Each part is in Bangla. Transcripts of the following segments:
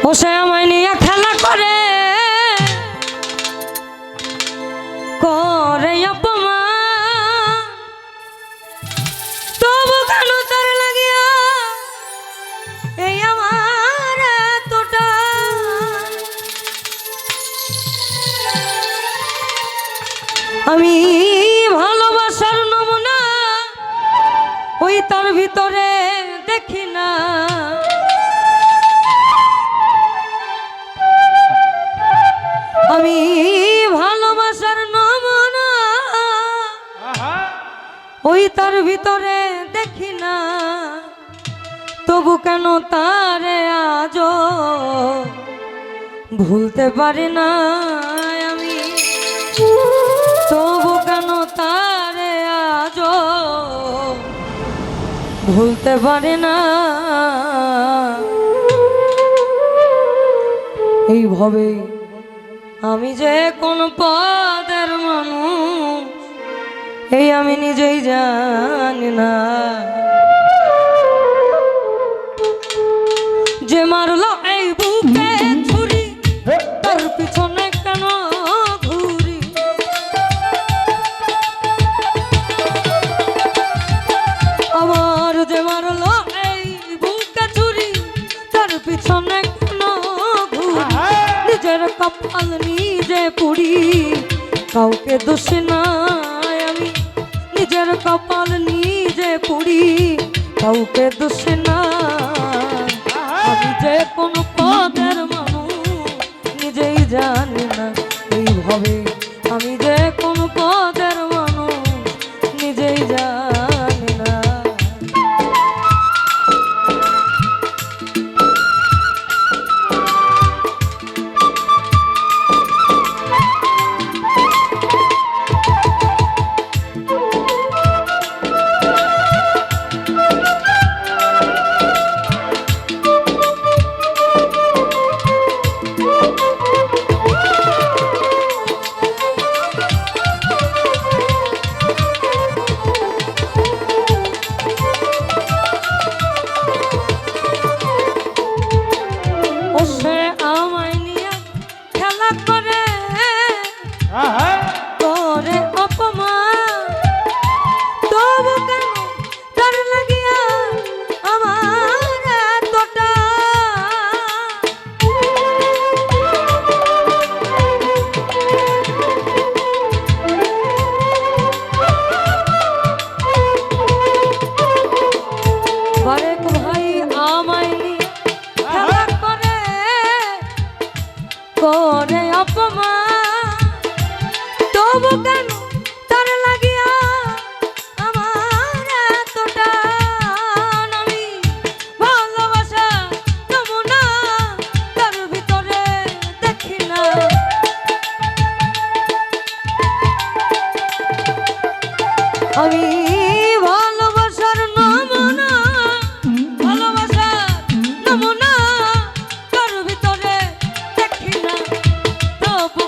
ও সে আমায় নিয়ে খেলা করে করে অপমান, তবু কেন তার লাগিয়া এই আমার এতটা। আমি ভালোবাসার নমুনা ওই তার ভিতরে দেখি না, আমি ভালোবাসার নমুনা ওই তার ভিতরে দেখি না, তবু কেন তারে আজও ভুলতে পারি না আমি, তবু কেন তারে আজও ভুলতে পারি না। এইভাবে আমি যে কোন পদের মানুষ এই আমি নিজেই জানি না। যে মারলো এই বুকে ছুরি তার পিছনে কেন ঘুরি, আমার যে মারলো এই বুকে ছুরি তার পিছনে কেন ঘুরি, নিজের কপাল নিজে পুড়ি কাউকে দোষ নাই আমি, নিজের কপাল নিজে পুড়ি কাউকে দোষ নাই। আমি যে কোন পদের মানুষ নিজেই জানি না, এইভাবে আমি যে কোন পদের মানুষ নিজেই জানি না। করে অপমান, তবু কেন তার লাগিয়া আমার এতটা। আমি ভালোবাসা নমুনা তার ভিতরে দেখি না, আমি ভালোবাসার নমুনা ভালোবাসার নমুনা তার ভিতরে দেখি না, তবু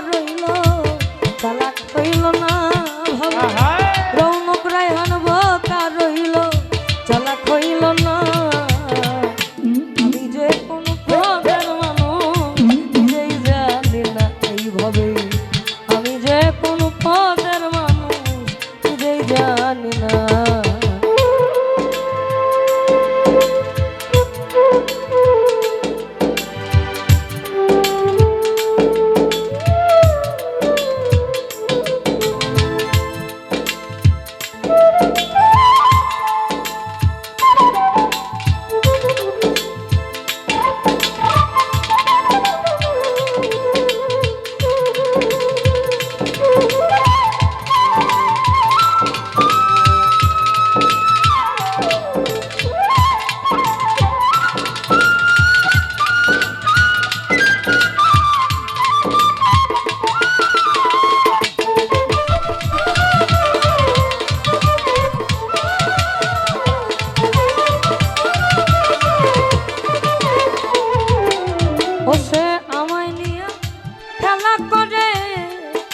রইল চালাক হইল না ভাবে রৌনক রায়হান বোকা রইল চালাক হইল না আমি যে কোন প্রকার মানুষ নিজেই জানি না এইভাবে আমি যে কোন পদের মানুষ নিজেই জানি না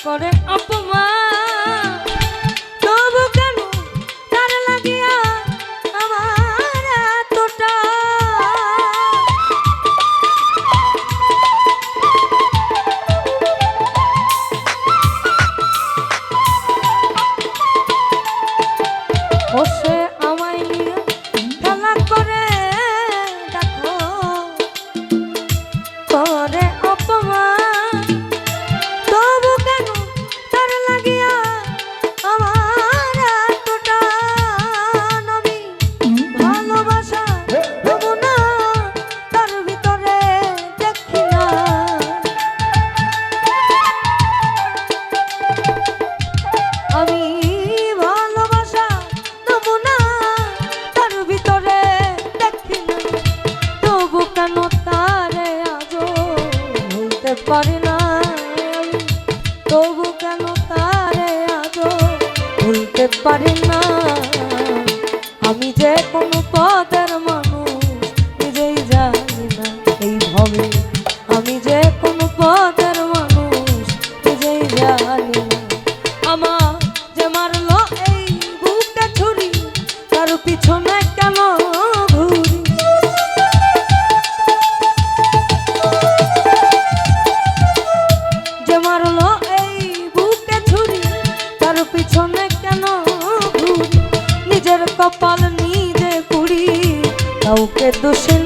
করে অপমান তবু কেন তার লাগিয়া আমার এতটা ও সে আমায় নিয়ে খেলা করে দেখো করে অপমান পারি না তবু কেন তারে আজও ভুলতে পারি না আমি যে কোনো পদের মানুষ নিজেই জানি না এই ভাবে আমি যে কোনো পদের মানুষ নিজেই জানি না আমার যে মারলো এই বুকে ছুরি তার পিছনে কেন ঘুরি মারলো এই বুকে ছুরি তার পিছনে কেন ঘুরি নিজের কপাল নিজে পুড়ি কাউকে দোষী